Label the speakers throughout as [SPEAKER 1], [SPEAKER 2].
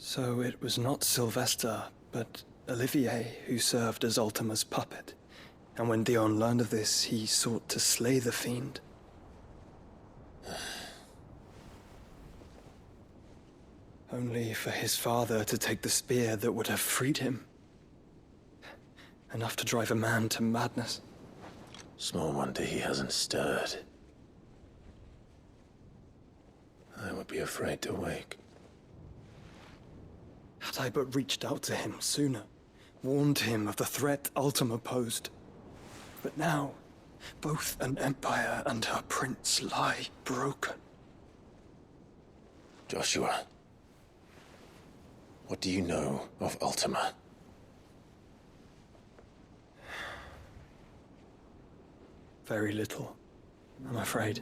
[SPEAKER 1] So it was not Sylvester, but Olivier who served as Ultima's puppet. And when Dion learned of this, he sought to slay the fiend. Only for his father to take the spear that would have freed him. Enough to drive a man to madness.
[SPEAKER 2] Small wonder he hasn't stirred. I would be afraid to wake.
[SPEAKER 1] Had I but reached out to him sooner, warned him of the threat Ultima posed. But now, both an empire and her prince lie broken.
[SPEAKER 2] Joshua, what do you know of Ultima?
[SPEAKER 1] Very little, I'm afraid.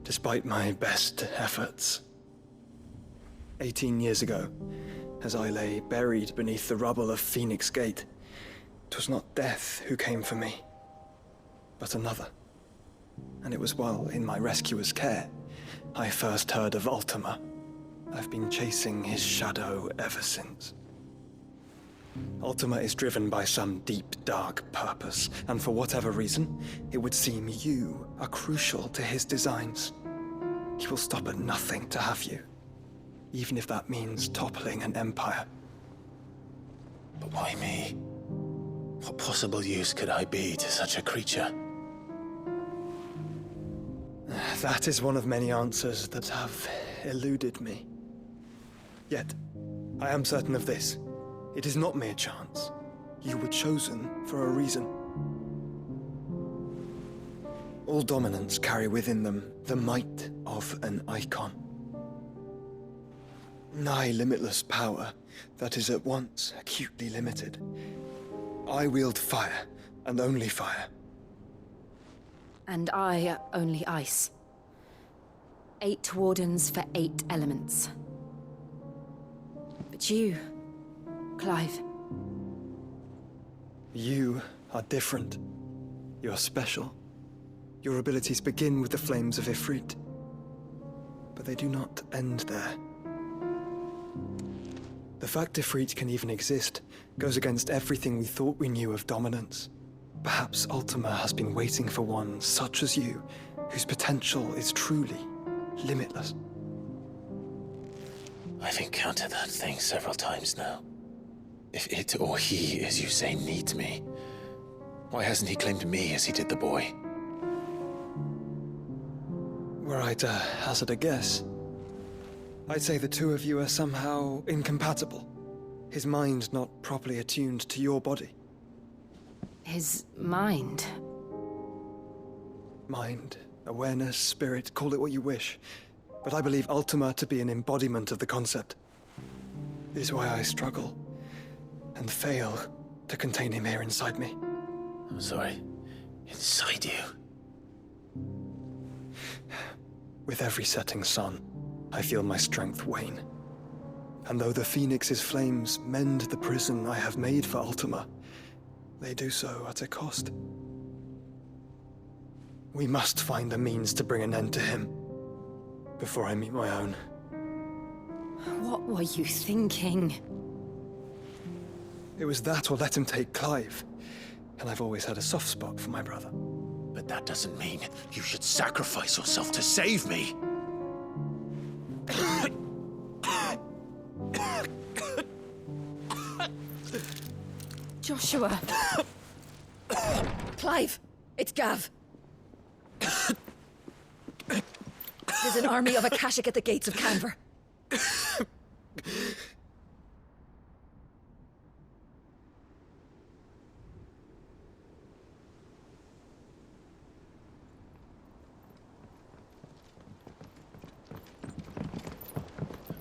[SPEAKER 1] Despite my best efforts. 18 years ago, as I lay buried beneath the rubble of Phoenix Gate, 'twas not death who came for me, but another. And it was while in my rescuer's care, I first heard of Ultima. I've been chasing his shadow ever since. Ultima is driven by some deep, dark purpose, and for whatever reason, it would seem you are crucial to his designs. He will stop at nothing to have you, even if that means toppling an empire.
[SPEAKER 2] But why me? What possible use could I be to such a creature?
[SPEAKER 1] That is one of many answers that have eluded me. Yet, I am certain of this. It is not mere chance. You were chosen for a reason. All dominants carry within them the might of an icon. Nigh limitless power that is at once acutely limited. I wield fire, and only fire.
[SPEAKER 3] And I only ice. 8 wardens for 8 elements. But you, Clive.
[SPEAKER 1] You are different. You're special. Your abilities begin with the flames of Ifrit. But they do not end there. The fact Ifrit can even exist goes against everything we thought we knew of dominance. Perhaps Ultima has been waiting for one such as you, whose potential is truly limitless.
[SPEAKER 2] I've encountered that thing several times now. If it or he, as you say, needs me, why hasn't he claimed me as he did the boy?
[SPEAKER 1] Were I to hazard a guess, I'd say the two of you are somehow incompatible. His mind not properly attuned to your body.
[SPEAKER 3] His mind.
[SPEAKER 1] Mind, awareness, spirit, call it what you wish. But I believe Ultima to be an embodiment of the concept. It is why I struggle and fail to contain him here inside me.
[SPEAKER 2] I'm sorry. Inside you?
[SPEAKER 1] With every setting sun, I feel my strength wane. And though the Phoenix's flames mend the prison I have made for Ultima, they do so at a cost. We must find a means to bring an end to him before I meet my own.
[SPEAKER 3] What were you thinking?
[SPEAKER 1] It was that or let him take Clive. And I've always had a soft spot for my brother.
[SPEAKER 2] But that doesn't mean you should sacrifice yourself to save me.
[SPEAKER 3] Joshua. Clive, it's Gav. There's an army of Akashic at the gates of Canver.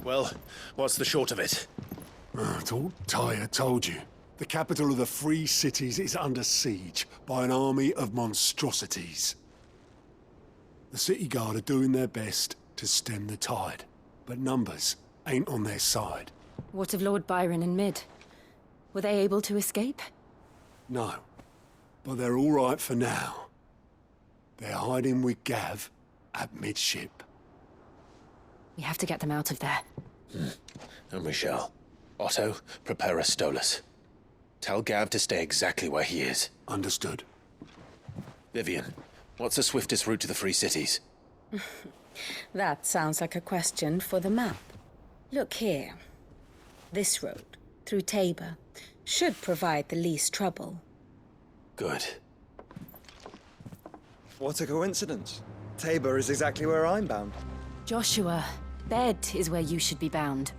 [SPEAKER 2] Well, what's the short of it?
[SPEAKER 4] Thought Tyre told you. The capital of the Free Cities is under siege by an army of monstrosities. The city guard are doing their best to stem the tide, but numbers ain't on their side.
[SPEAKER 3] What of Lord Byron and Mid? Were they able to escape?
[SPEAKER 4] No, but they're all right for now. They're hiding with Gav at midship.
[SPEAKER 3] We have to get them out of there.
[SPEAKER 2] And we shall. Otto, prepare a Stolas. Tell Gav to stay exactly where he is.
[SPEAKER 4] Understood.
[SPEAKER 2] Vivian, what's the swiftest route to the Free Cities?
[SPEAKER 5] That sounds like a question for the map. Look here. This road, through Tabor, should provide the least trouble.
[SPEAKER 2] Good.
[SPEAKER 1] What a coincidence. Tabor is exactly where I'm bound.
[SPEAKER 3] Joshua, bed is where you should be bound.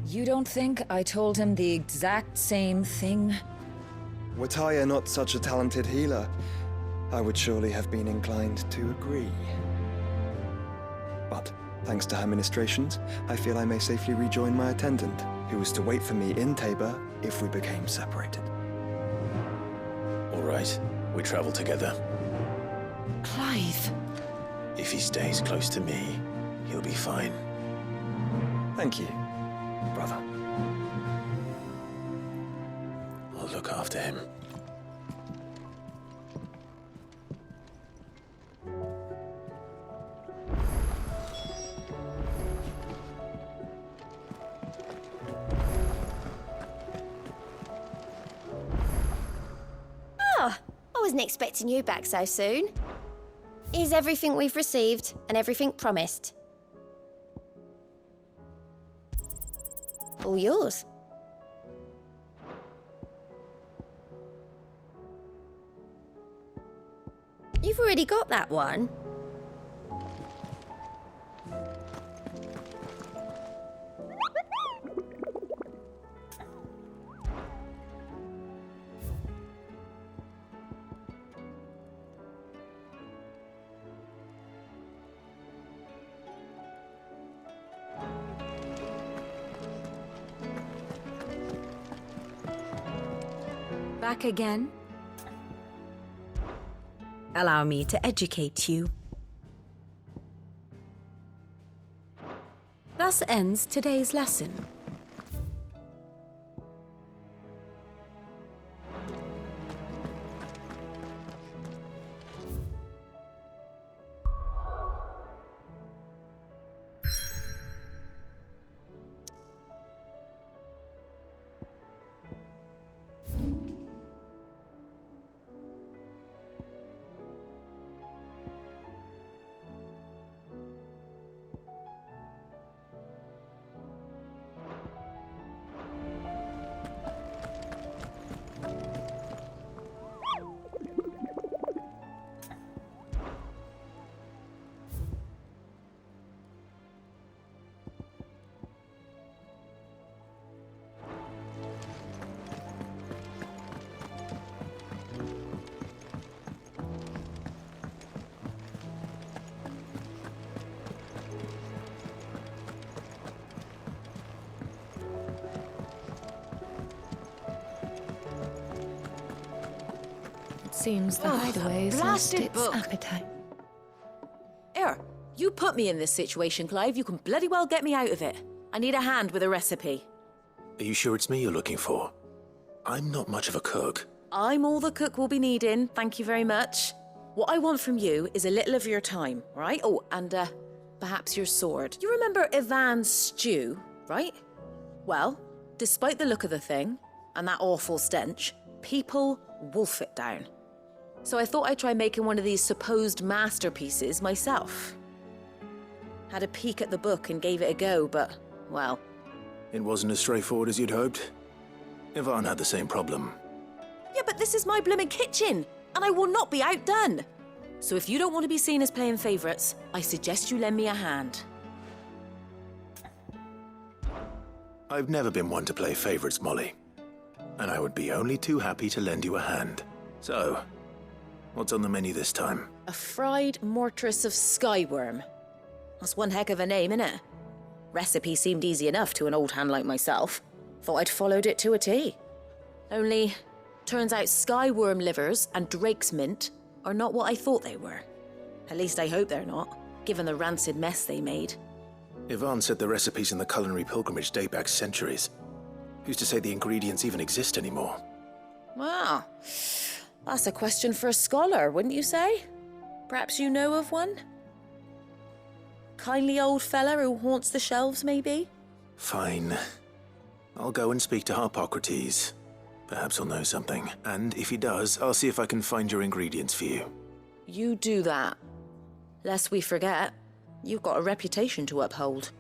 [SPEAKER 6] You don't think I told him the exact same thing?
[SPEAKER 1] Were Tyre not such a talented healer, I would surely have been inclined to agree. But, thanks to her ministrations, I feel I may safely rejoin my attendant, who was to wait for me in Tabor if we became separated.
[SPEAKER 2] All right, we travel together.
[SPEAKER 3] Clive.
[SPEAKER 2] If he stays close to me, he'll be fine.
[SPEAKER 1] Thank you, brother.
[SPEAKER 2] I'll look after him.
[SPEAKER 7] I wasn't expecting you back so soon. Is everything we've received and everything promised? All yours. You've already got that one.
[SPEAKER 3] Back again?
[SPEAKER 5] Allow me to educate you.
[SPEAKER 3] Thus ends today's lesson.
[SPEAKER 6] Seems the hideaway's lost
[SPEAKER 3] blasted
[SPEAKER 6] its
[SPEAKER 3] book.
[SPEAKER 6] appetite.
[SPEAKER 8] You put me in this situation, Clive. You can bloody well get me out of it. I need a hand with a recipe.
[SPEAKER 2] Are you sure it's me you're looking for? I'm not much of a cook.
[SPEAKER 8] I'm all the cook will be needing, thank you very much. What I want from you is a little of your time, right? Oh, and perhaps your sword. You remember Ivan's stew, right? Well, despite the look of the thing, and that awful stench, people wolf it down. So I thought I'd try making one of these supposed masterpieces myself. Had a peek at the book and gave it a go, but, well...
[SPEAKER 2] It wasn't as straightforward as you'd hoped. Ivan had the same problem.
[SPEAKER 8] Yeah, but this is my blimmin' kitchen, and I will not be outdone. So if you don't want to be seen as playing favourites, I suggest you lend me a hand.
[SPEAKER 2] I've never been one to play favorites, Molly. And I would be only too happy to lend you a hand. So, what's on the menu this time?
[SPEAKER 8] A fried mortress of skyworm. That's one heck of a name, innit? Recipe seemed easy enough to an old hand like myself. Thought I'd followed it to a T. Only, turns out skyworm livers and drake's mint are not what I thought they were. At least I hope they're not, given the rancid mess they made.
[SPEAKER 2] Ivan said the recipes in the culinary pilgrimage date back centuries. Who's to say the ingredients even exist anymore?
[SPEAKER 8] Wow. That's a question for a scholar, wouldn't you say? Perhaps you know of one? kindly old fella who haunts the shelves, maybe?
[SPEAKER 2] Fine. I'll go and speak to Harpocrates. Perhaps he'll know something. And if he does, I'll see if I can find your ingredients for you.
[SPEAKER 8] You do that. Lest we forget, you've got a reputation to uphold.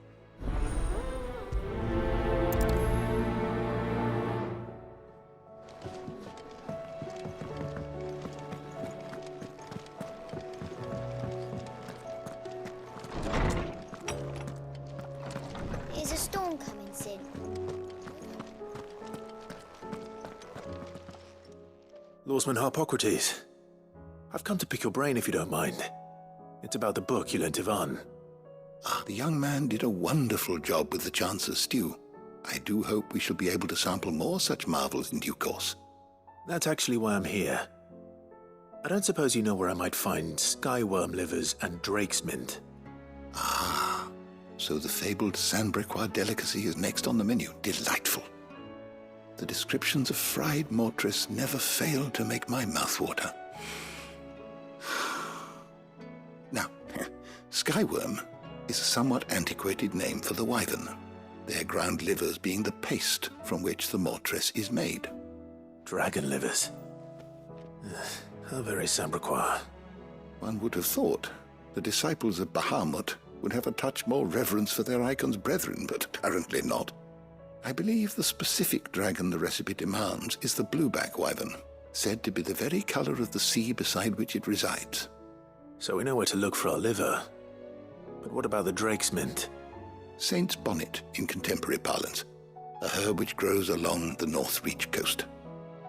[SPEAKER 7] Is a storm coming soon?
[SPEAKER 2] Lawsman Harpocrates. I've come to pick your brain if you don't mind. It's about the book you lent Ivan.
[SPEAKER 9] The young man did a wonderful job with the Chance's stew. I do hope we shall be able to sample more such marvels in due course.
[SPEAKER 2] That's actually why I'm here. I don't suppose you know where I might find skyworm livers and drake's mint.
[SPEAKER 9] So the fabled Sandbrequois delicacy is next on the menu. Delightful. The descriptions of fried mortress never fail to make my mouth water. Now, skyworm is a somewhat antiquated name for the wyvern, their ground livers being the paste from which the mortress is made.
[SPEAKER 2] Dragon livers. How very Sandbrequois.
[SPEAKER 9] One would have thought the disciples of Bahamut would have a touch more reverence for their icon's brethren, but apparently not. I believe the specific dragon the recipe demands is the blueback wyvern, said to be the very color of the sea beside which it resides.
[SPEAKER 2] So we know where to look for our liver. But what about the drake's mint?
[SPEAKER 9] Saint's bonnet in contemporary parlance, a herb which grows along the North Reach coast.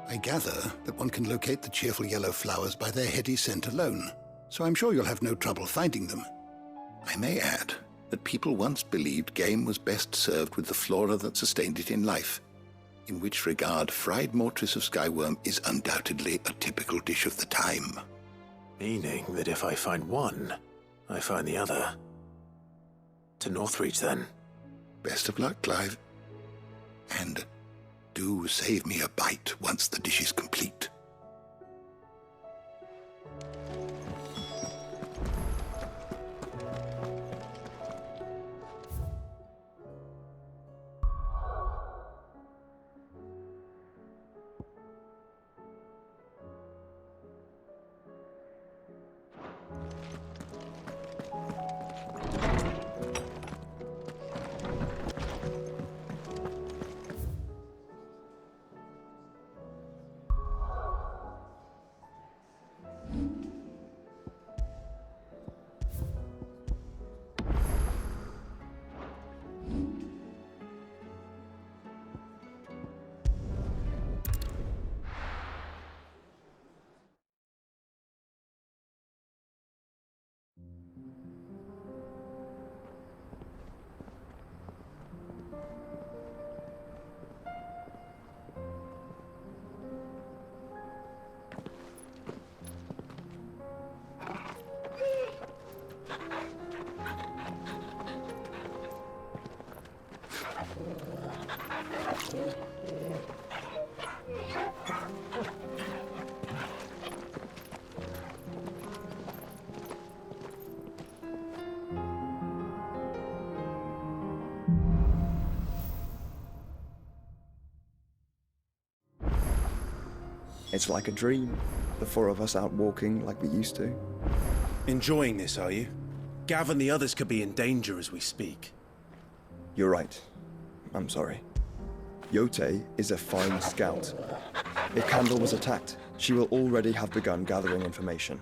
[SPEAKER 9] I gather that one can locate the cheerful yellow flowers by their heady scent alone, so I'm sure you'll have no trouble finding them. I may add that people once believed game was best served with the flora that sustained it in life, in which regard fried mortress of skyworm is undoubtedly a typical dish of the time.
[SPEAKER 2] Meaning that if I find one, I find the other. To Northreach, then.
[SPEAKER 9] Best of luck, Clive. And do save me a bite once the dish is complete.
[SPEAKER 1] It's like a dream. The four of us out walking like we used to.
[SPEAKER 10] Enjoying this, are you? Gav and the others could be in danger as we speak.
[SPEAKER 1] You're right. I'm sorry. Yote is a fine scout. If Candle was attacked, she will already have begun gathering information.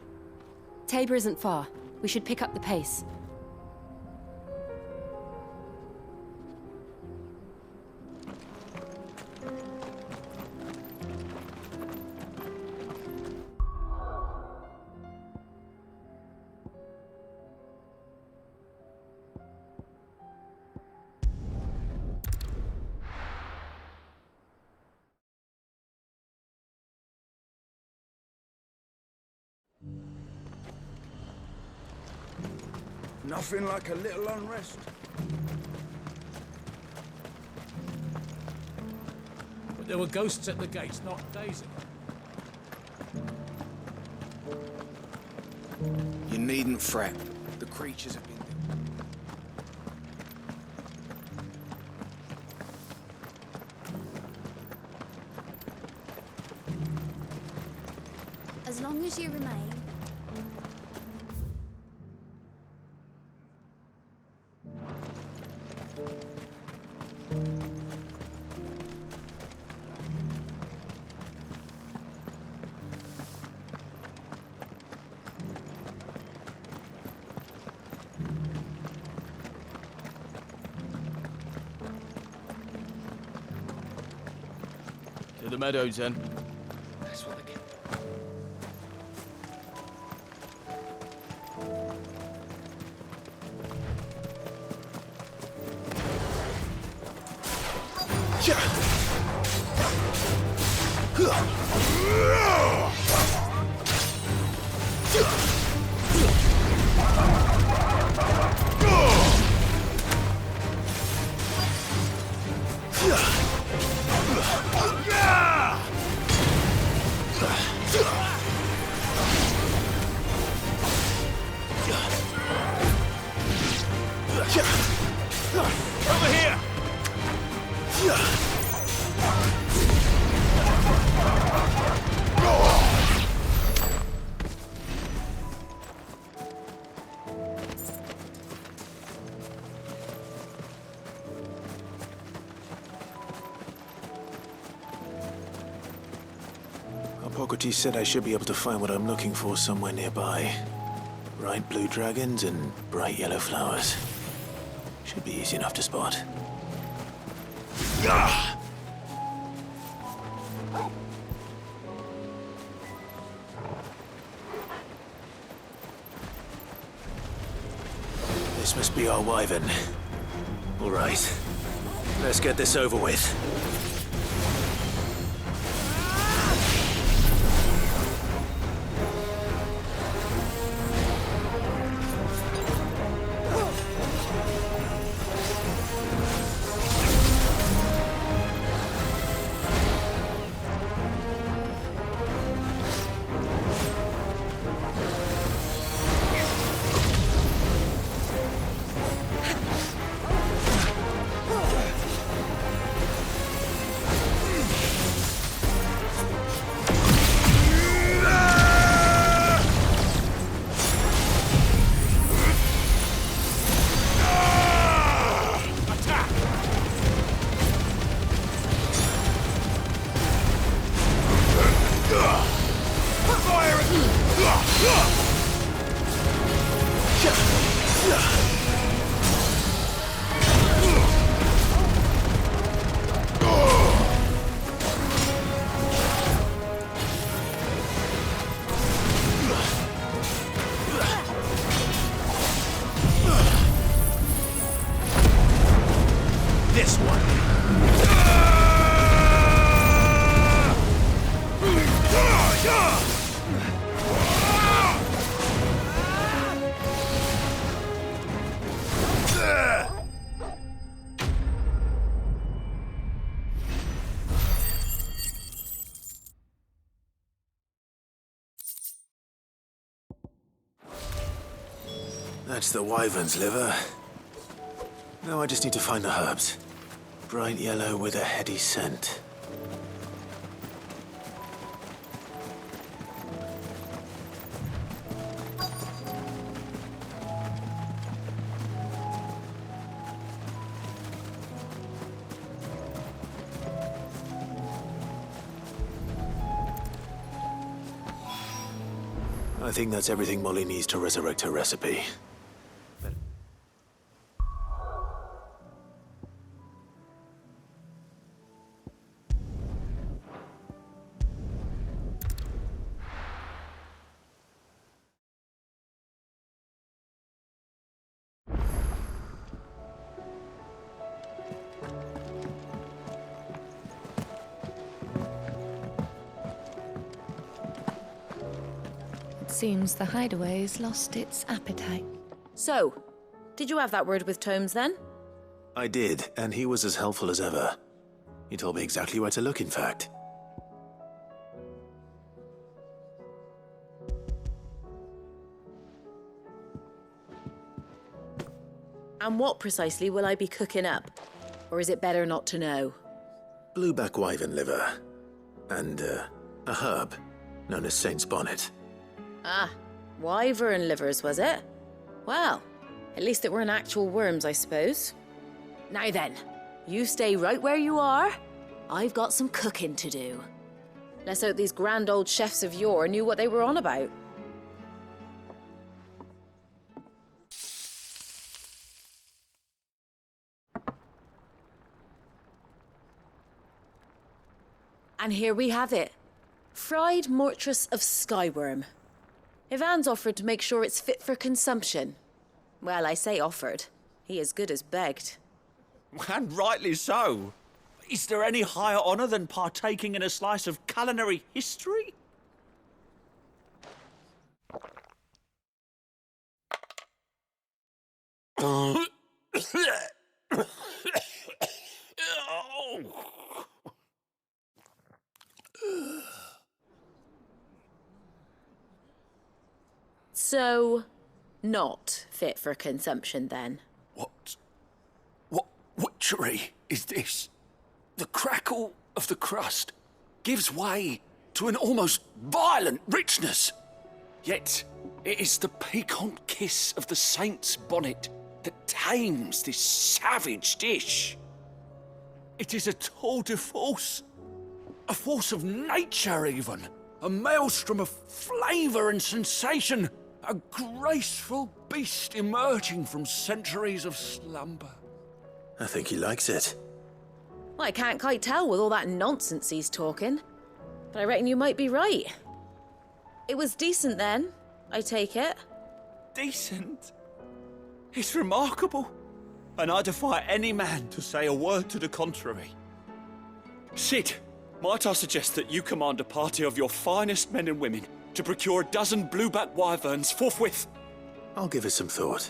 [SPEAKER 3] Tabor isn't far. We should pick up the pace.
[SPEAKER 11] Nothing like a little unrest.
[SPEAKER 12] But there were ghosts at the gates not days ago.
[SPEAKER 11] You needn't fret. The creatures have been...
[SPEAKER 13] As long as you remain.
[SPEAKER 14] To the meadows, then.
[SPEAKER 1] That's what they
[SPEAKER 14] Over here!
[SPEAKER 2] Hippocrates said I should be able to find what I'm looking for somewhere nearby. Bright blue dragons and bright yellow flowers. Should be easy enough to spot. This must be our wyvern. All right. Let's get this over with. This one. That's the wyvern's liver. Now I just need to find the herbs. Bright yellow with a heady scent. I think that's everything Molly needs to resurrect her recipe.
[SPEAKER 3] Seems the hideaway's lost its appetite.
[SPEAKER 8] So, did you have that word with Tomes then?
[SPEAKER 2] I did, and he was as helpful as ever. He told me exactly where to look, in fact.
[SPEAKER 8] And what precisely will I be cooking up? Or is it better not to know?
[SPEAKER 2] Blueback wyvern liver. And, a herb. known as Saint's Bonnet.
[SPEAKER 8] Ah, wyvern livers, was it? Well, at least it weren't actual worms, I suppose. Now then, you stay right where you are. I've got some cooking to do. Let's hope these grand old chefs of yore knew what they were on about. And here we have it. Fried mortress of skyworm. Ivan's offered to make sure it's fit for consumption. Well, I say offered. He as good as begged.
[SPEAKER 13] And rightly so. Is there any higher honour than partaking in a slice of culinary history?
[SPEAKER 8] So, not fit for consumption then?
[SPEAKER 11] What witchery is this? The crackle of the crust gives way to an almost violent richness. Yet, it is the piquant kiss of the saint's bonnet that tames this savage dish. It is a tour de force, a force of nature even, a maelstrom of flavour and sensation, a graceful beast emerging from centuries of slumber.
[SPEAKER 2] I think he likes it.
[SPEAKER 8] Well, I can't quite tell with all that nonsense he's talking. But I reckon you might be right. It was decent then, I take it.
[SPEAKER 13] Decent? It's remarkable. And I defy any man to say a word to the contrary. Sid, might I suggest that you command a party of your finest men and women to procure a dozen blueback wyverns forthwith?
[SPEAKER 2] I'll give it some thought.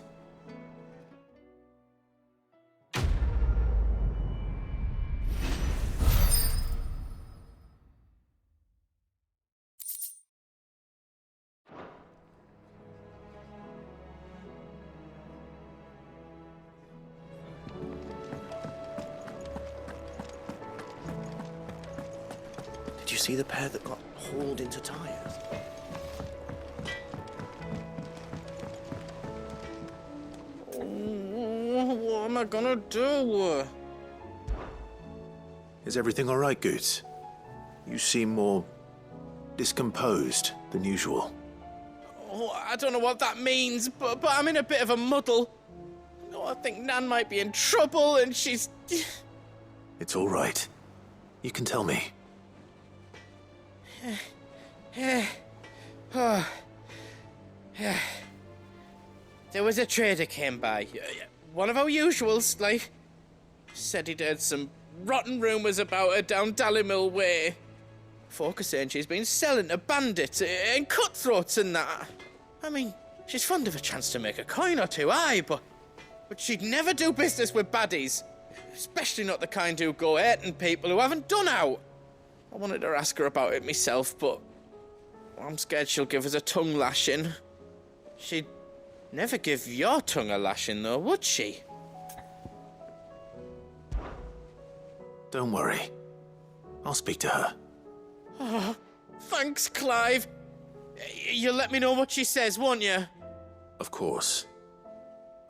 [SPEAKER 10] Did you see the pair that got hauled into tyres?
[SPEAKER 14] What am I gonna do?
[SPEAKER 2] Is everything all right, Goots? You seem more discomposed than usual.
[SPEAKER 14] Oh, I don't know what that means, but I'm in a bit of a muddle. Oh, I think Nan might be in trouble and she's...
[SPEAKER 2] It's all right. You can tell me.
[SPEAKER 14] There was a trader came by. One of our usuals, like. Said he'd heard some rotten rumours about her down Dallymill Way. Folk are saying she's been selling to bandits and cutthroats and that. I mean, she's fond of a chance to make a coin or two, aye, but she'd never do business with baddies. Especially not the kind who go hurting people who haven't done out. I wanted to ask her about it myself, but I'm scared she'll give us a tongue lashing. She'd never give your tongue a lashing, though, would she?
[SPEAKER 2] Don't worry. I'll speak to her.
[SPEAKER 14] Oh, thanks, Clive. You'll let me know what she says, won't you?
[SPEAKER 2] Of course.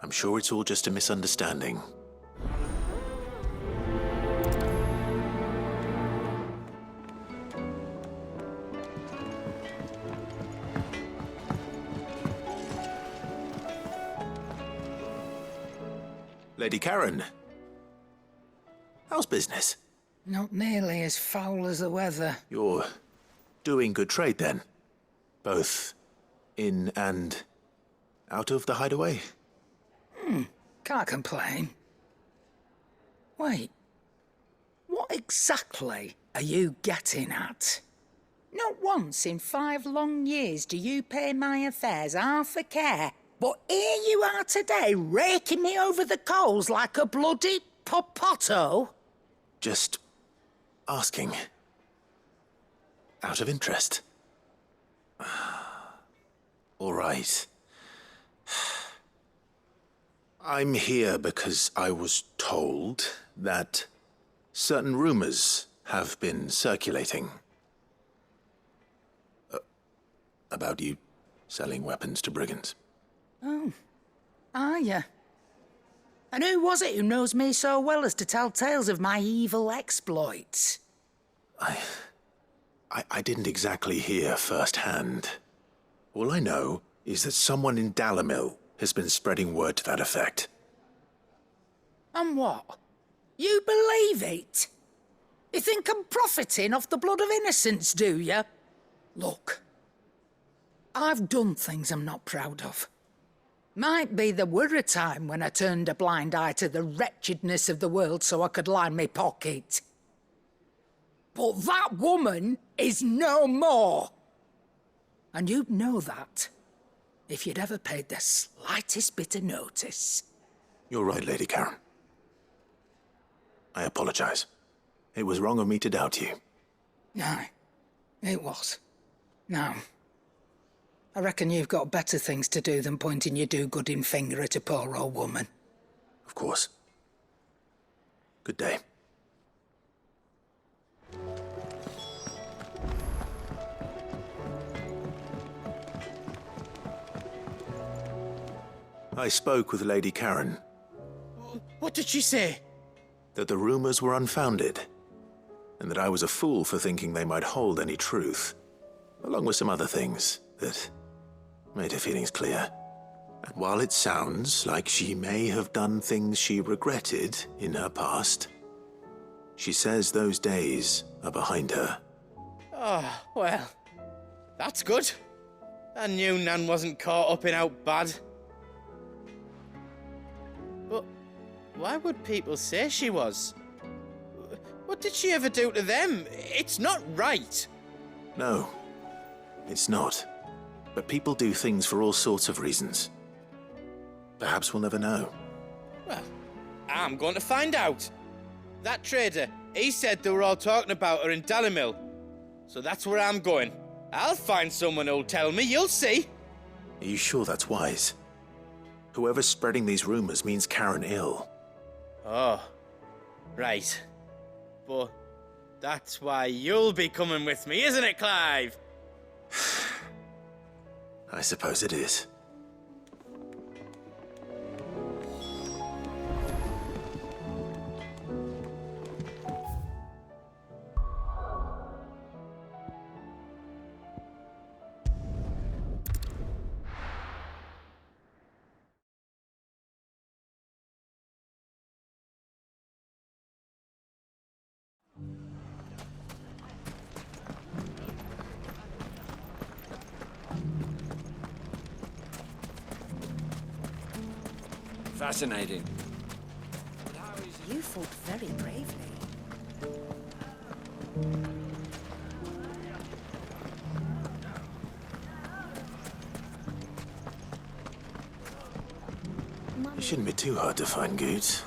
[SPEAKER 2] I'm sure it's all just a misunderstanding. Lady Karen, how's business?
[SPEAKER 15] Not nearly as foul as the weather.
[SPEAKER 2] You're doing good trade then? Both in and out of the hideaway?
[SPEAKER 15] Can't complain. Wait, what exactly are you getting at? Not once in 5 long years do you pay my affairs half a care. But here you are today, raking me over the coals like a bloody popoto.
[SPEAKER 2] Just asking. Out of interest. All right. I'm here because I was told that certain rumors have been circulating. about you selling weapons to brigands.
[SPEAKER 15] Oh. Are you? And who was it who knows me so well as to tell tales of my evil exploits?
[SPEAKER 2] I didn't exactly hear firsthand. All I know is that someone in Dalamil has been spreading word to that effect.
[SPEAKER 15] And what? You believe it? You think I'm profiting off the blood of innocents, do you? Look, I've done things I'm not proud of. Might be there were a time when I turned a blind eye to the wretchedness of the world so I could line my pocket. But that woman is no more. And you'd know that if you'd ever paid the slightest bit of notice.
[SPEAKER 2] You're right, Lady Karen. I apologize. It was wrong of me to doubt you.
[SPEAKER 15] Aye, it was. Now, I reckon you've got better things to do than pointing your do-gooding finger at a poor old woman.
[SPEAKER 2] Of course. Good day. I spoke with Lady Karen.
[SPEAKER 14] What did she say?
[SPEAKER 2] That the rumors were unfounded, and that I was a fool for thinking they might hold any truth, along with some other things that made her feelings clear. And while it sounds like she may have done things she regretted in her past, she says those days are behind her.
[SPEAKER 14] Oh, well, that's good. I knew Nan wasn't caught up in out bad. But why would people say she was? What did she ever do to them? It's not right.
[SPEAKER 2] No, it's not. But people do things for all sorts of reasons. Perhaps we'll never know.
[SPEAKER 14] Well, I'm going to find out. That trader, he said they were all talking about her in Dalamil. So that's where I'm going. I'll find someone who'll tell me, you'll see.
[SPEAKER 2] Are you sure that's wise? Whoever's spreading these rumors means Karen ill.
[SPEAKER 14] Oh, right. But that's why you'll be coming with me, isn't it, Clive?
[SPEAKER 2] I suppose it is.
[SPEAKER 13] Fascinating.
[SPEAKER 3] You fought very bravely.
[SPEAKER 2] It shouldn't be too hard to find goods.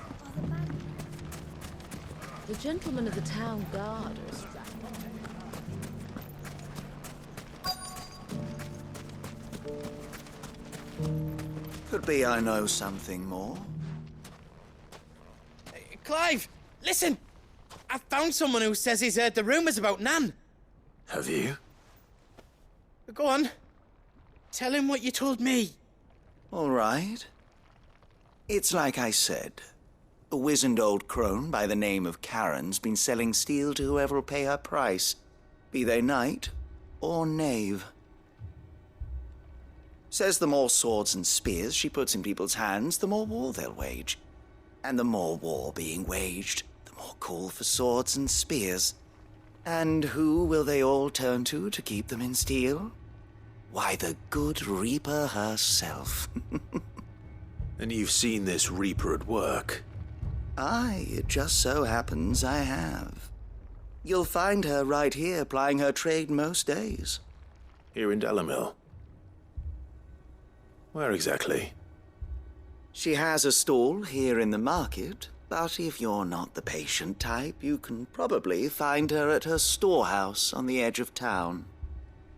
[SPEAKER 6] The gentlemen of the town guard are strapped.
[SPEAKER 16] Could be I know something more.
[SPEAKER 14] Clive, listen! I found someone who says he's heard the rumors about Nan.
[SPEAKER 2] Have you?
[SPEAKER 14] Go on. Tell him what you told me.
[SPEAKER 16] All right. It's like I said. A wizened old crone by the name of Karen's been selling steel to whoever'll pay her price, be they knight or knave. Says the more swords and spears she puts in people's hands, the more war they'll wage. And the more war being waged, the more call for swords and spears. And who will they all turn to keep them in steel? Why, the good Reaper herself.
[SPEAKER 2] And you've seen this Reaper at work?
[SPEAKER 16] Aye, it just so happens I have. You'll find her right here plying her trade most days.
[SPEAKER 2] Here in Dalamil? Where exactly?
[SPEAKER 16] She has a stall here in the market, but if you're not the patient type, you can probably find her at her storehouse on the edge of town.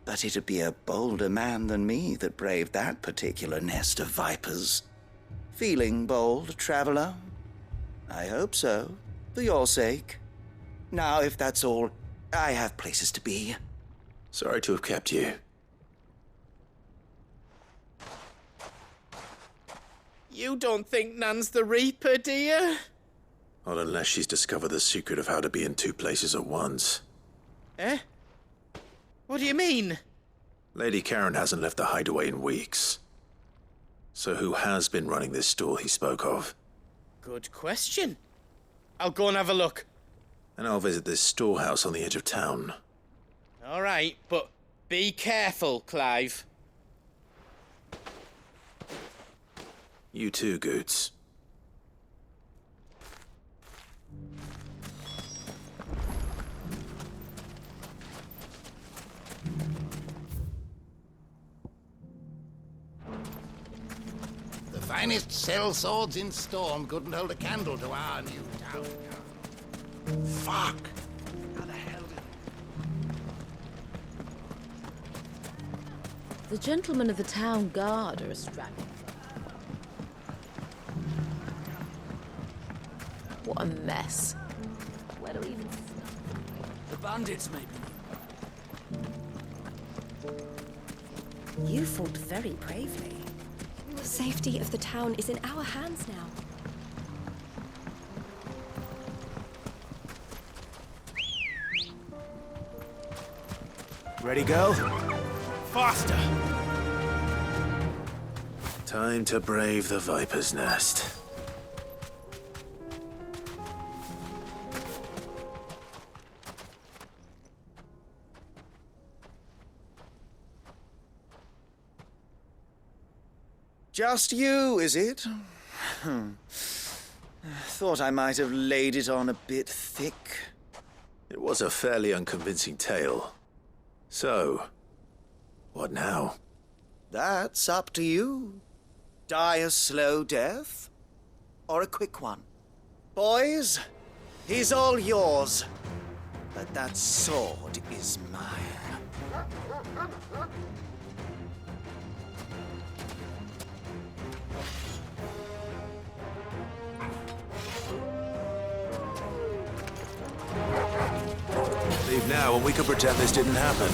[SPEAKER 16] But it'd be a bolder man than me that braved that particular nest of vipers. Feeling bold, traveler? I hope so, for your sake. Now, if that's all, I have places to be.
[SPEAKER 2] Sorry to have kept you.
[SPEAKER 14] You don't think Nan's the Reaper, do you?
[SPEAKER 2] Not unless she's discovered the secret of how to be in two places at once.
[SPEAKER 14] Eh? What do you mean?
[SPEAKER 2] Lady Karen hasn't left the hideaway in weeks. So who has been running this store he spoke of?
[SPEAKER 14] Good question. I'll go and have a look.
[SPEAKER 2] And I'll visit this storehouse on the edge of town.
[SPEAKER 14] All right, but be careful, Clive.
[SPEAKER 2] You too, Goots.
[SPEAKER 9] The finest cell swords in Storm couldn't hold a candle to our new town guard. Fuck! How the hell did...
[SPEAKER 8] The gentlemen of the town guard are a straggling. What a mess. Where do we even start?
[SPEAKER 11] The bandits, maybe.
[SPEAKER 3] You fought very bravely. The safety of the town is in our hands now.
[SPEAKER 10] Ready, girl? Faster!
[SPEAKER 2] Time to brave the Viper's Nest.
[SPEAKER 16] Just you, is it? Thought I might have laid it on a bit thick.
[SPEAKER 2] It was a fairly unconvincing tale. So, what now?
[SPEAKER 16] That's up to you. Die a slow death, or a quick one. Boys, he's all yours. But that sword is mine.
[SPEAKER 2] Leave now and we can pretend this didn't happen.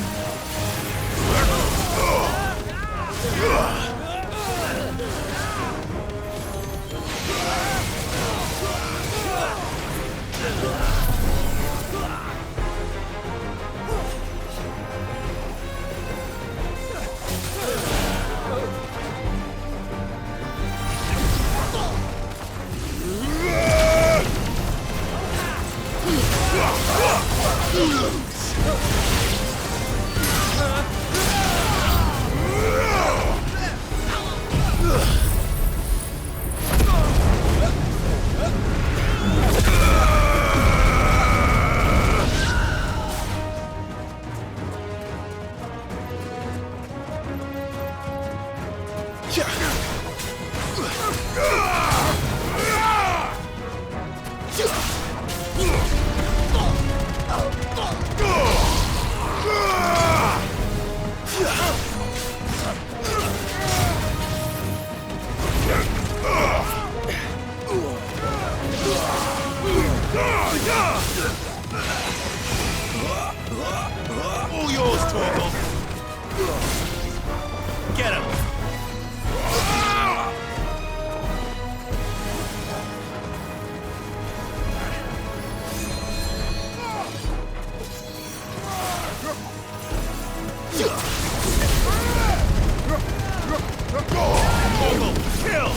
[SPEAKER 10] All yours, Torgal. Get him. Torgal, kill.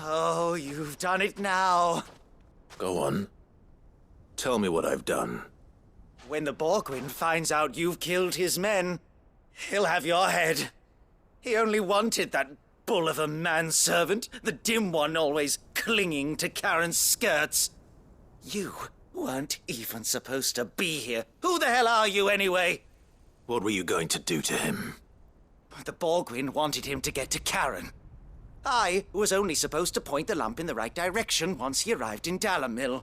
[SPEAKER 16] Oh, you've done it now.
[SPEAKER 2] Go on. Tell me what I've done.
[SPEAKER 16] When the Borgwyn finds out you've killed his men, he'll have your head. He only wanted that bull of a manservant, the dim one always clinging to Karen's skirts. You weren't even supposed to be here. Who the hell are you, anyway?
[SPEAKER 2] What were you going to do to him?
[SPEAKER 16] The Borgwyn wanted him to get to Karen. I was only supposed to point the lamp in the right direction once he arrived in Dalamil.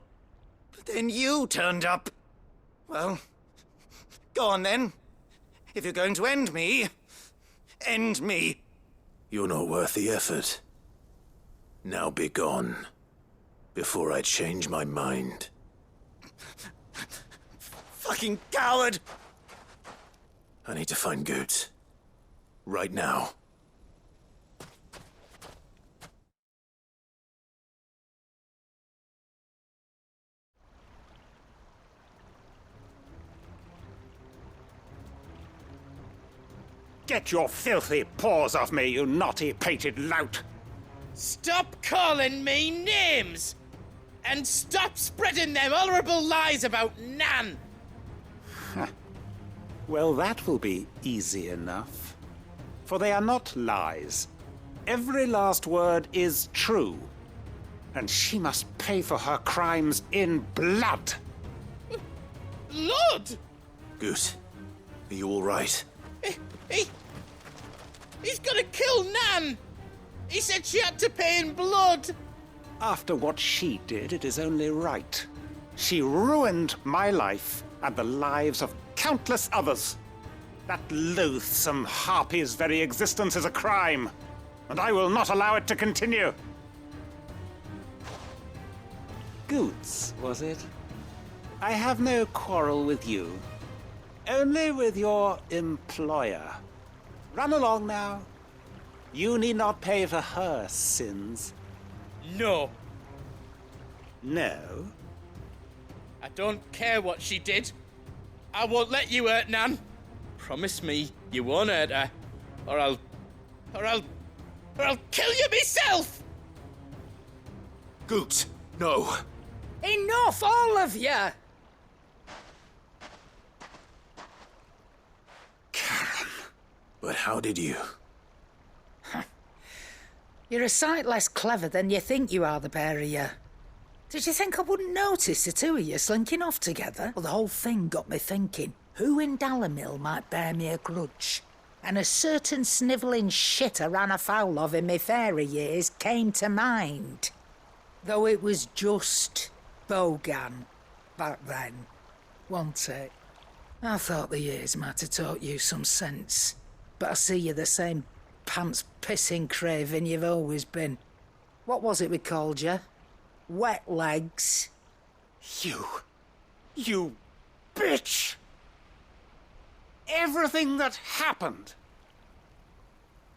[SPEAKER 16] Then you turned up. Well, go on then. If you're going to end me, end me.
[SPEAKER 2] You're not worth the effort. Now be gone, before I change my mind.
[SPEAKER 16] Fucking coward!
[SPEAKER 2] I need to find Goetz. Right now.
[SPEAKER 12] Get your filthy paws off me, you naughty-pated lout!
[SPEAKER 14] Stop calling me names! And stop spreading them horrible lies about Nan!
[SPEAKER 12] Well, that will be easy enough. For they are not lies. Every last word is true. And she must pay for her crimes in blood.
[SPEAKER 14] Blood?
[SPEAKER 2] Goetz, are you all right?
[SPEAKER 14] He's gonna kill Nan! He said she had to pay in blood!
[SPEAKER 12] After what she did, it is only right. She ruined my life and the lives of countless others. That loathsome harpy's very existence is a crime, and I will not allow it to continue. Goetz, was it? I have no quarrel with you. Only with your employer. Run along now. You need not pay for her sins.
[SPEAKER 14] No.
[SPEAKER 12] No?
[SPEAKER 14] I don't care what she did. I won't let you hurt Nan. Promise me you won't hurt her, or I'll kill you myself!
[SPEAKER 2] Goetz, no.
[SPEAKER 15] Enough, all of you!
[SPEAKER 2] But how did you?
[SPEAKER 15] You're a sight less clever than you think you are, the pair of you. Did you think I wouldn't notice the two of you slinking off together? Well, the whole thing got me thinking, who in Dalimil might bear me a grudge? And a certain snivelling shit I ran afoul of in my fairy years came to mind. Though it was just Bogan back then, wasn't it? I thought the years might have taught you some sense. But I see you're the same pants-pissing craven you've always been. What was it we called you? Wet legs?
[SPEAKER 12] You bitch! Everything that happened,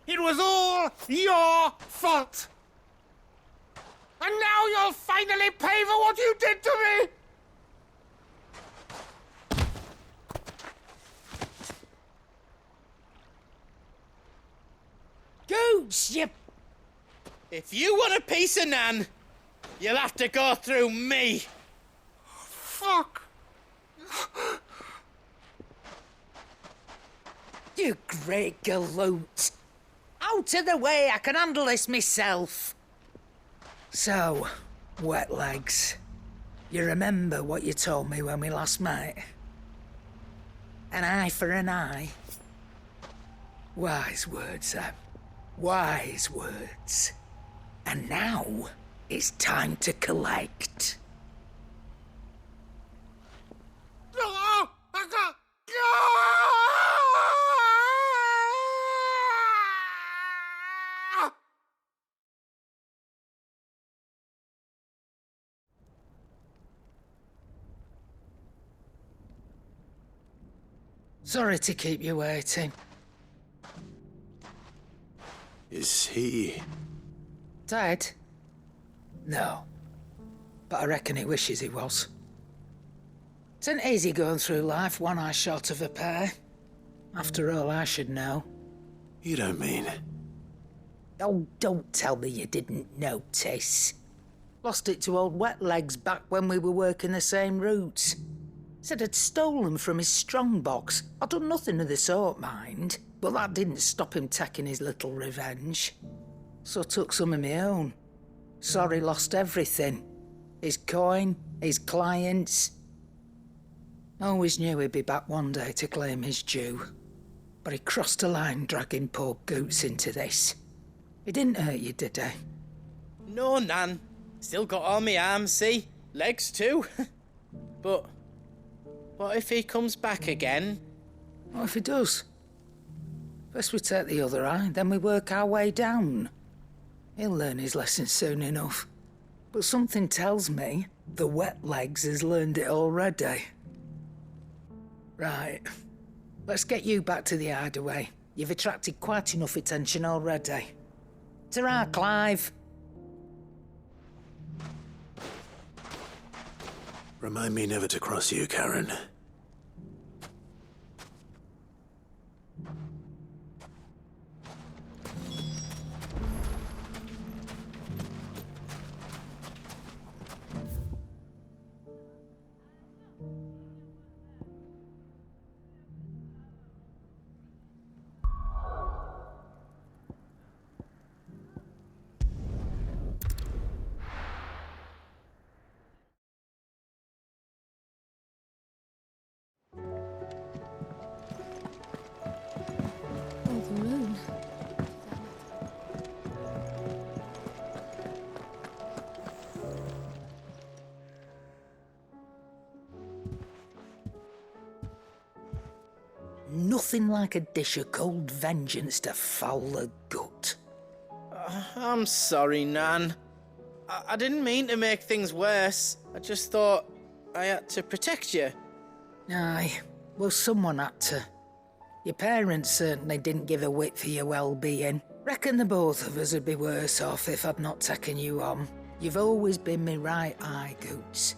[SPEAKER 12] it was all your fault! And now you'll finally pay for what you did to me!
[SPEAKER 15] Goose, you...
[SPEAKER 14] If you want a piece of Nan, you'll have to go through me.
[SPEAKER 12] Fuck!
[SPEAKER 15] You great galoot. Out of the way, I can handle this myself. So, wet legs, you remember what you told me when we last met? An eye for an eye. Wise words, Sam. Wise words. And now, it's time to collect. Sorry to keep you waiting.
[SPEAKER 2] Is he...
[SPEAKER 15] Dead? No. But I reckon he wishes he was. It ain't easy going through life one eye short of a pair. After all, I should know.
[SPEAKER 2] You don't mean...
[SPEAKER 15] Oh, don't tell me you didn't notice. Lost it to old Wet Legs back when we were working the same routes. Said I'd stolen from his strongbox. I'd done nothing of the sort, mind. But that didn't stop him taking his little revenge. So I took some of my own. Sorry, lost everything. His coin, his clients. Always knew he'd be back one day to claim his due. But he crossed a line dragging poor Goetz into this. He didn't hurt you, did he?
[SPEAKER 14] No, Nan. Still got all my arms, see? Legs too. But what if he comes back again?
[SPEAKER 15] What if he does? First we take the other eye, then we work our way down. He'll learn his lesson soon enough. But something tells me the wet legs has learned it already. Right. Let's get you back to the hideaway. You've attracted quite enough attention already. Ta-ra, Clive.
[SPEAKER 2] Remind me never to cross you, Karen.
[SPEAKER 15] Nothing like a dish of cold vengeance to foul the gut.
[SPEAKER 14] I'm sorry, Nan. I didn't mean to make things worse. I just thought I had to protect you.
[SPEAKER 15] Aye, well, someone had to. Your parents certainly didn't give a whit for your well-being. Reckon the both of us would be worse off if I'd not taken you on. You've always been me right eye, Goots.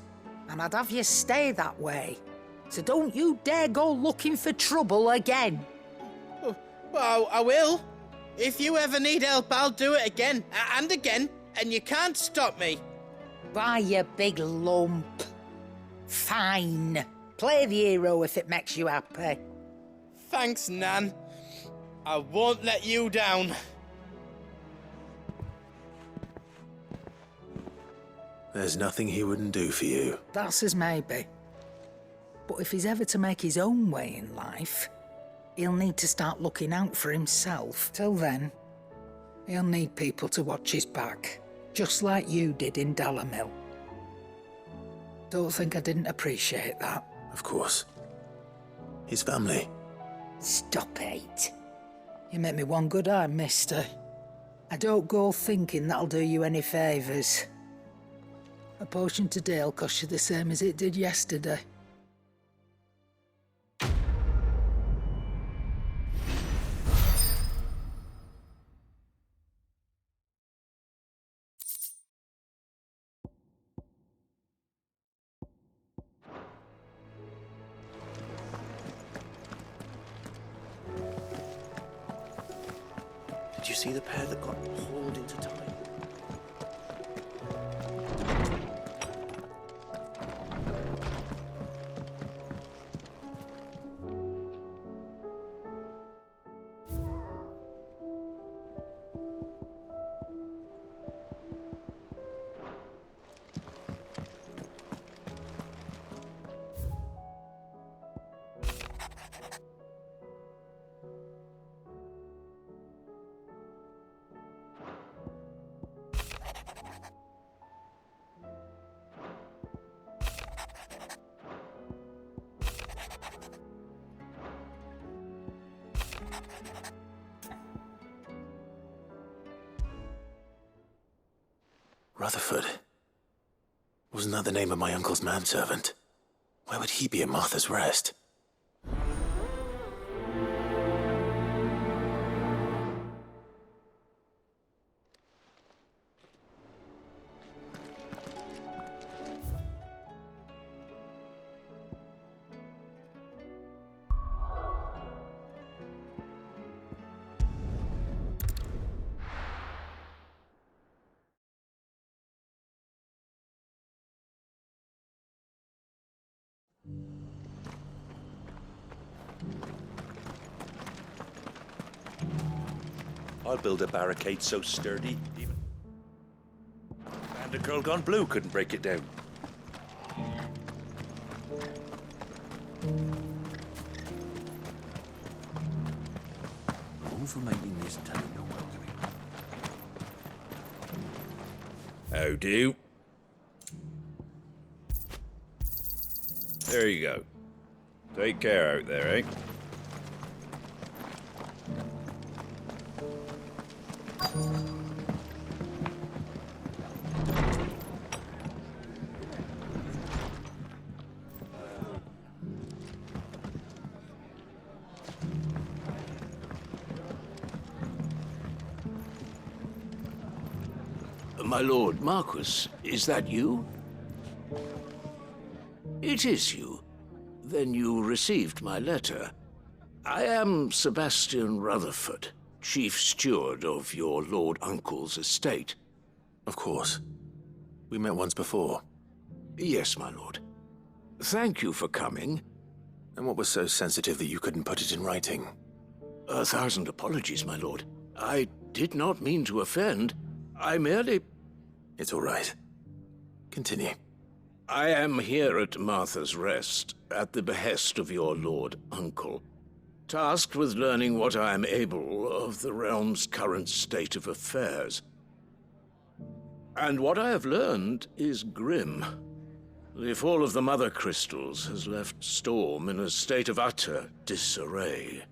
[SPEAKER 15] And I'd have you stay that way. So don't you dare go looking for trouble again.
[SPEAKER 14] Well, I will. If you ever need help, I'll do it again and again, and you can't stop me.
[SPEAKER 15] Why, you big lump. Fine. Play the hero if it makes you happy.
[SPEAKER 14] Thanks, Nan. I won't let you down.
[SPEAKER 2] There's nothing he wouldn't do for you.
[SPEAKER 15] That's as maybe. But if he's ever to make his own way in life, he'll need to start looking out for himself. Till then, he'll need people to watch his back, just like you did in Dalamil. Don't think I didn't appreciate that.
[SPEAKER 2] Of course. His family.
[SPEAKER 15] Stop it. You make me one good eye, mister. I don't go thinking that'll do you any favours. A potion today'll cost you the same as it did yesterday.
[SPEAKER 16] Did you see the pair that got hauled into time?
[SPEAKER 2] Rutherford. Wasn't that the name of my uncle's manservant? Why would he be at Martha's Rest?
[SPEAKER 11] I'll build a barricade so sturdy, even... And a girl gone blue couldn't break it down. Who for making this town no welcoming? How do?
[SPEAKER 17] There you go. Take care out there, eh?
[SPEAKER 11] My lord Marquis, is that you? It is you. Then you received my letter. I am Sebastian Rutherford, Chief Steward of your Lord Uncle's estate.
[SPEAKER 2] Of course. We met once before.
[SPEAKER 11] Yes, my lord. Thank you for coming.
[SPEAKER 2] And what was so sensitive that you couldn't put it in writing?
[SPEAKER 11] 1,000 apologies, my lord. I did not mean to offend. I merely...
[SPEAKER 2] It's all right. Continue.
[SPEAKER 11] I am here at Martha's Rest, at the behest of your Lord Uncle, tasked with learning what I am able of the realm's current state of affairs. And what I have learned is grim. The fall of the Mother Crystals has left Storm in a state of utter disarray.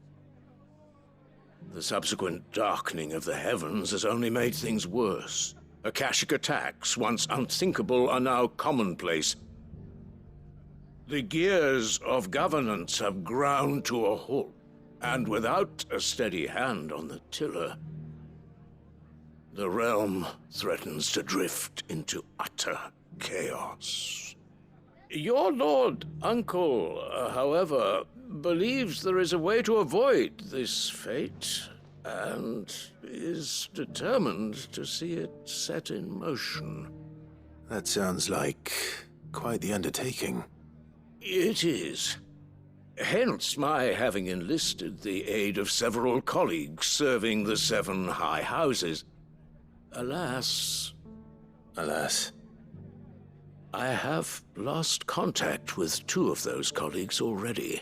[SPEAKER 11] The subsequent darkening of the heavens has only made things worse. Akashic attacks, once unthinkable, are now commonplace. The gears of governance have ground to a halt, and without a steady hand on the tiller, the realm threatens to drift into utter chaos. Your Lord Uncle, however, believes there is a way to avoid this fate, and is determined to see it set in motion.
[SPEAKER 2] That sounds like quite the undertaking.
[SPEAKER 11] It is. Hence my having enlisted the aid of several colleagues serving the 7 high houses. Alas, I have lost contact with 2 of those colleagues already.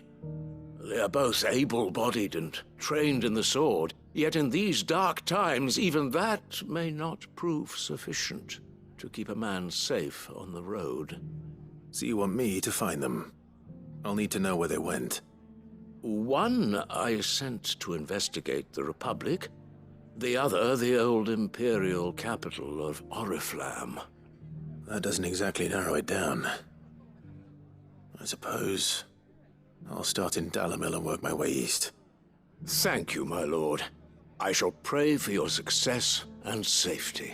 [SPEAKER 11] They are both able-bodied and trained in the sword, yet in these dark times, even that may not prove sufficient to keep a man safe on the road.
[SPEAKER 2] So you want me to find them? I'll need to know where they went.
[SPEAKER 11] One I sent to investigate the Republic, the other the old Imperial capital of Oriflamme.
[SPEAKER 2] That doesn't exactly narrow it down. I suppose I'll start in Dalamil and work my way east.
[SPEAKER 11] Thank you, my lord. I shall pray for your success and safety.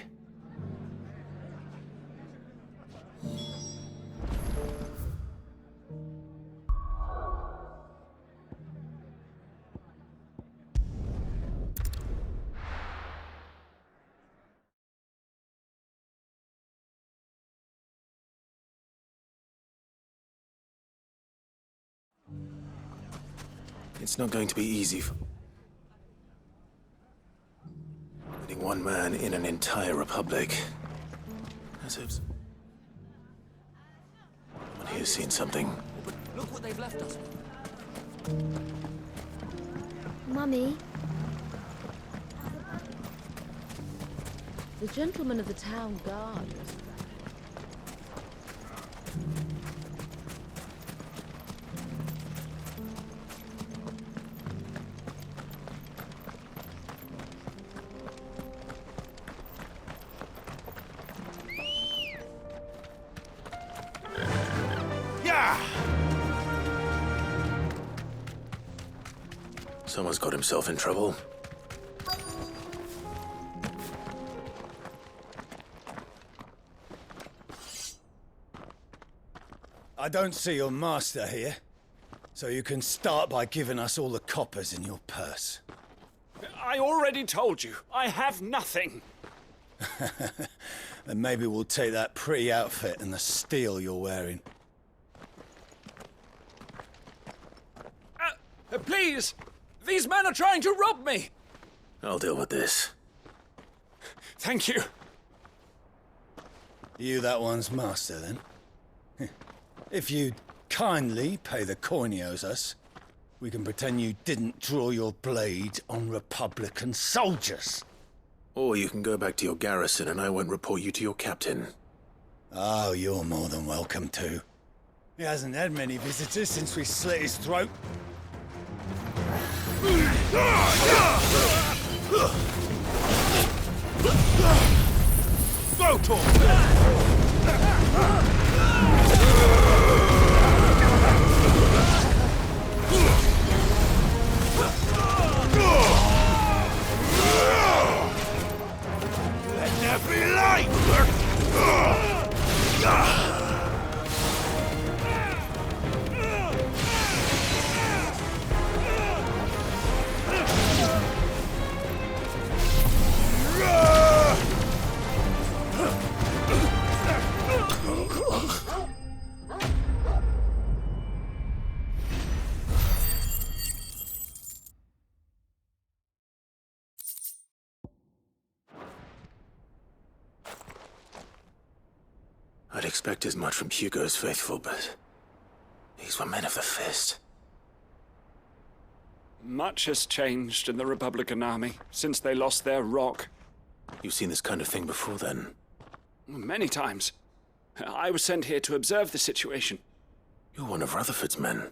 [SPEAKER 2] It's not going to be easy for... Putting one man in an entire republic. As if... Someone here's seen something.
[SPEAKER 13] Look what they've left us.
[SPEAKER 7] Mummy?
[SPEAKER 8] The gentleman of the town guard.
[SPEAKER 2] Someone's got himself in trouble.
[SPEAKER 18] I don't see your master here, so you can start by giving us all the coppers in your purse.
[SPEAKER 13] I already told you, I have nothing.
[SPEAKER 18] Then maybe we'll take that pretty outfit and the steel you're wearing.
[SPEAKER 13] Please! These men are trying to rob me!
[SPEAKER 2] I'll deal with this.
[SPEAKER 13] Thank you.
[SPEAKER 18] You that one's master, then? If you'd kindly pay the coin he owes us, we can pretend you didn't draw your blade on Republican soldiers.
[SPEAKER 2] Or you can go back to your garrison and I won't report you to your captain.
[SPEAKER 18] Oh, you're more than welcome to. He hasn't had many visitors since we slit his throat.
[SPEAKER 10] Go, Tom!
[SPEAKER 11] Let there be light!
[SPEAKER 2] I'd expect as much from Hugo's faithful, but these were men of the fist.
[SPEAKER 11] Much has changed in the Republican Army since they lost their rock.
[SPEAKER 2] You've seen this kind of thing before, then?
[SPEAKER 11] Many times. I was sent here to observe the situation.
[SPEAKER 2] You're one of Rutherford's men.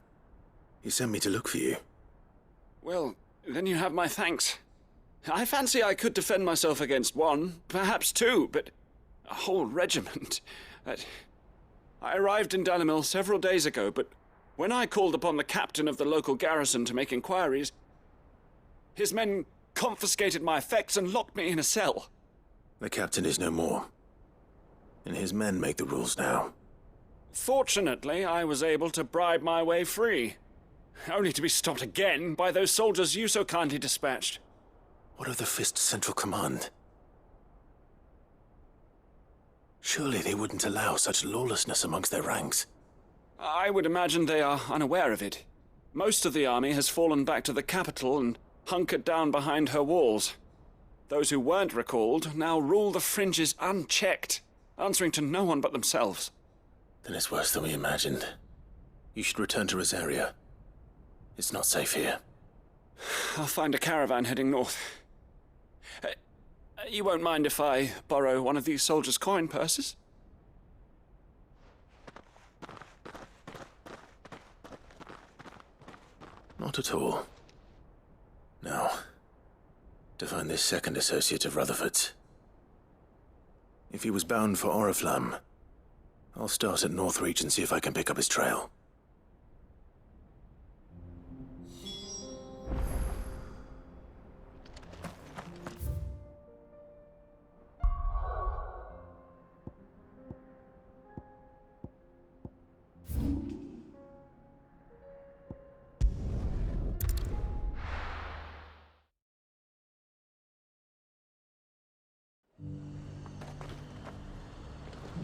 [SPEAKER 2] He sent me to look for you.
[SPEAKER 11] Well, then you have my thanks. I fancy I could defend myself against one, perhaps two, but a whole regiment. I arrived in Dalimil several days ago, but when I called upon the captain of the local garrison to make inquiries, his men confiscated my effects and locked me in a cell.
[SPEAKER 2] The captain is no more, and his men make the rules now.
[SPEAKER 11] Fortunately, I was able to bribe my way free, only to be stopped again by those soldiers you so kindly dispatched.
[SPEAKER 2] What of the Fist's Central Command? Surely they wouldn't allow such lawlessness amongst their ranks.
[SPEAKER 11] I would imagine they are unaware of it. Most of the army has fallen back to the capital and hunkered down behind her walls. Those who weren't recalled now rule the fringes unchecked, answering to no one but themselves.
[SPEAKER 2] Then it's worse than we imagined. You should return to Rosaria. It's not safe here.
[SPEAKER 11] I'll find a caravan heading north. You won't mind if I borrow one of these soldiers' coin purses?
[SPEAKER 2] Not at all. Now, to find this second associate of Rutherford's. If he was bound for Oriflamme, I'll start at Northreach and see if I can pick up his trail.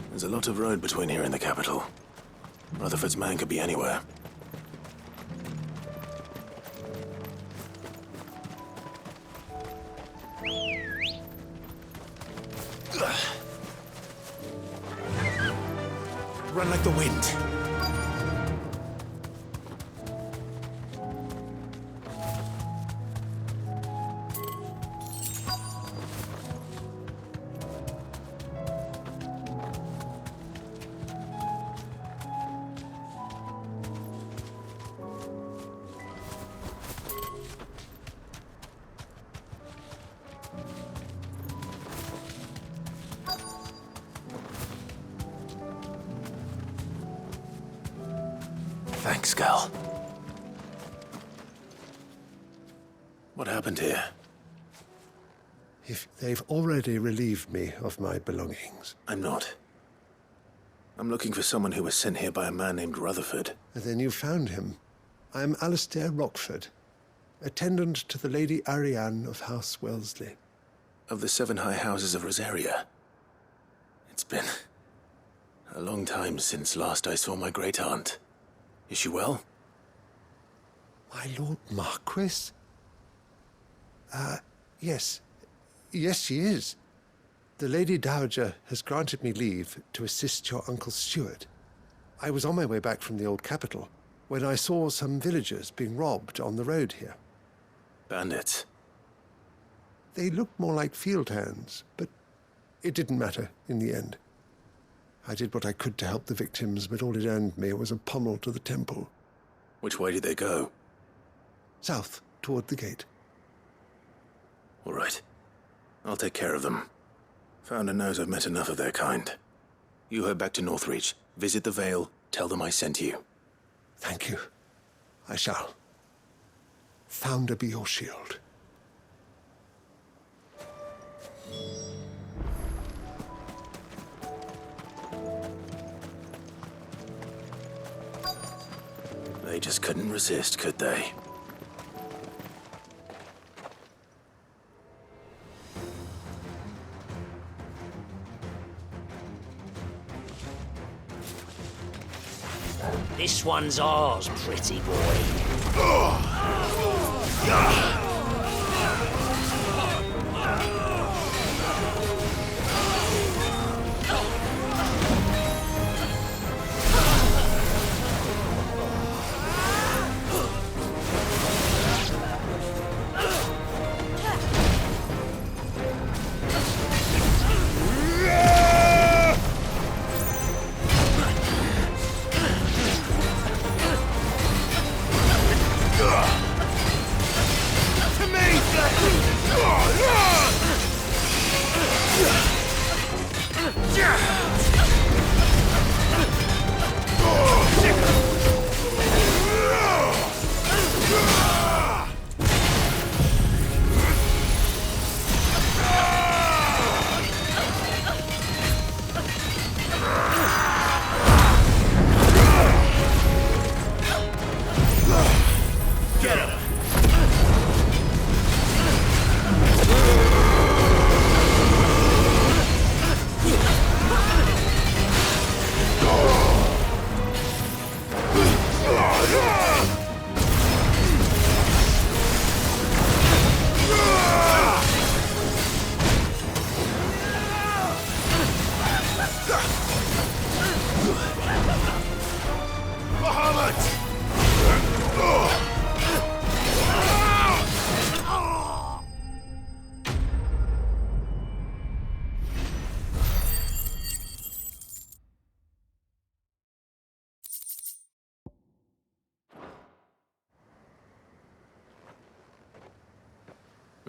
[SPEAKER 2] There's a lot of road between here and the capital. Rutherford's man could be anywhere.
[SPEAKER 10] Run like the wind.
[SPEAKER 2] Thanks, Gal. What happened here?
[SPEAKER 4] If they've already relieved me of my belongings.
[SPEAKER 2] I'm not. I'm looking for someone who was sent here by a man named Rutherford.
[SPEAKER 4] Then you found him. I'm Alistair Rockford, attendant to the Lady Ariane of House Wellesley.
[SPEAKER 2] Of the 7 high houses of Rosaria. It's been a long time since last I saw my great-aunt. Is she well?
[SPEAKER 4] My Lord Marquis? Yes. Yes, she is. The Lady Dowager has granted me leave to assist your Uncle Stuart. I was on my way back from the old capital when I saw some villagers being robbed on the road here.
[SPEAKER 2] Bandits?
[SPEAKER 4] They looked more like field hands, but it didn't matter in the end. I did what I could to help the victims, but all it earned me was a pummel to the temple.
[SPEAKER 2] Which way did they go?
[SPEAKER 4] South, toward the gate.
[SPEAKER 2] All right. I'll take care of them. Founder knows I've met enough of their kind. You head back to Northreach, visit the Vale, tell them I sent you.
[SPEAKER 4] Thank you. I shall. Founder be your shield.
[SPEAKER 2] They just couldn't resist, could they?
[SPEAKER 19] This one's ours, pretty boy.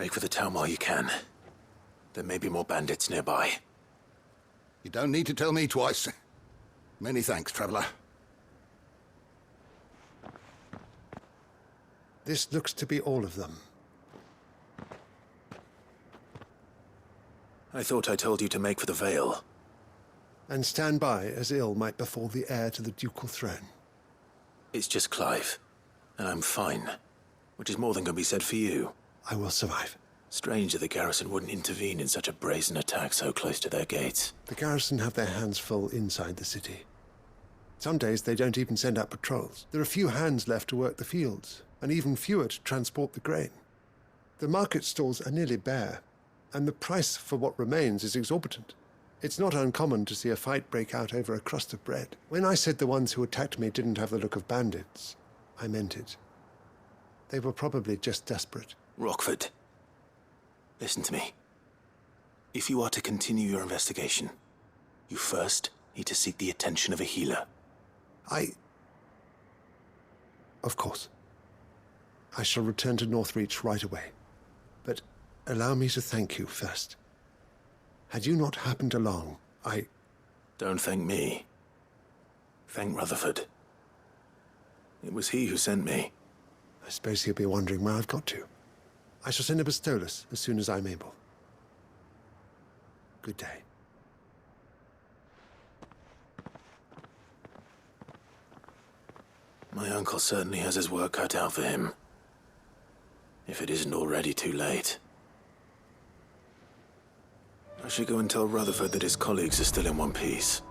[SPEAKER 2] Make for the town while you can. There may be more bandits nearby.
[SPEAKER 9] You don't need to tell me twice. Many thanks, traveler.
[SPEAKER 4] This looks to be all of them.
[SPEAKER 2] I thought I told you to make for the Vale.
[SPEAKER 4] And stand by as ill might befall the heir to the ducal throne.
[SPEAKER 2] It's just Clive, and I'm fine. Which is more than can be said for you.
[SPEAKER 4] I will survive.
[SPEAKER 2] Strange that the garrison wouldn't intervene in such a brazen attack so close to their gates.
[SPEAKER 4] The garrison have their hands full inside the city. Some days they don't even send out patrols. There are few hands left to work the fields, and even fewer to transport the grain. The market stalls are nearly bare, and the price for what remains is exorbitant. It's not uncommon to see a fight break out over a crust of bread. When I said the ones who attacked me didn't have the look of bandits, I meant it. They were probably just desperate.
[SPEAKER 2] Rockford, listen to me. If you are to continue your investigation, you first need to seek the attention of a healer.
[SPEAKER 4] Of course. I shall return to Northreach right away. But allow me to thank you first. Had you not happened along,
[SPEAKER 2] Don't thank me. Thank Rutherford. It was he who sent me.
[SPEAKER 4] I suppose he'll be wondering where I've got to. I shall send a Bastolus as soon as I'm able. Good day.
[SPEAKER 2] My uncle certainly has his work cut out for him. If it isn't already too late. I should go and tell Rutherford that his colleagues are still in one piece.